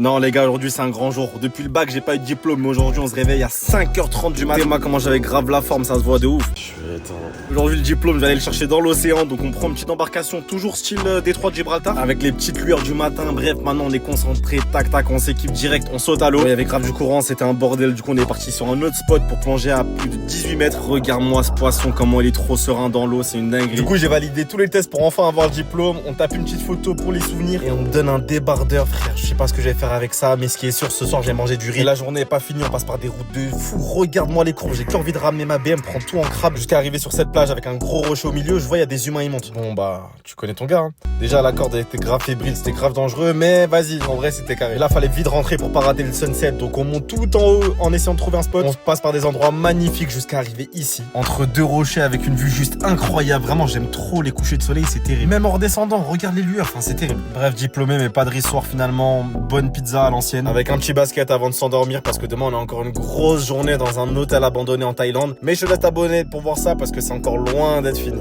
Non les gars, aujourd'hui c'est un grand jour. Depuis le bac j'ai pas eu de diplôme, mais aujourd'hui on se réveille à 5h30 du matin. Et moi comment j'avais grave la forme, ça se voit de ouf. Aujourd'hui le diplôme je vais aller le chercher dans l'océan. Donc on prend une petite embarcation toujours style détroit de Gibraltar, avec les petites lueurs du matin. Bref, maintenant on est concentré, tac tac, on s'équipe direct, on saute à l'eau. Il y avait grave du courant, c'était un bordel. Du coup on est parti sur un autre spot pour plonger à plus de 18 mètres. Regarde-moi ce poisson, comment il est trop serein dans l'eau, c'est une dinguerie. Du coup j'ai validé tous les tests pour enfin avoir le diplôme. On tape une petite photo pour les souvenirs et on me donne un débardeur, frère. Je sais pas ce que je vais faire avec ça, mais ce qui est sûr, ce soir j'ai mangé du riz. Et la journée est pas finie, on passe par des routes de fou. Regarde-moi les courbes, j'ai qu'envie de ramener ma BM, prendre tout en crabe jusqu'à arriver sur cette plage avec un gros rocher au milieu. Je vois il y a des humains, ils montent. Bon bah, tu connais ton gars, hein. Déjà la corde elle était grave fébrile, c'était grave dangereux, mais vas-y, en vrai c'était carré. Et là fallait vite rentrer pour pas rater le sunset. Donc on monte tout en haut en essayant de trouver un spot. On passe par des endroits magnifiques jusqu'à arriver ici, entre deux rochers avec une vue juste incroyable. Vraiment j'aime trop les couchers de soleil, c'est terrible. Même en redescendant, regarde les lueurs, enfin c'est terrible. Bref, diplômé mais pas de rissoir finalement. Bonne pizza à l'ancienne, avec un petit basket avant de s'endormir parce que demain on a encore une grosse journée dans un hôtel abandonné en Thaïlande. Mais je te laisse t'abonner pour voir ça parce que c'est encore loin d'être fini.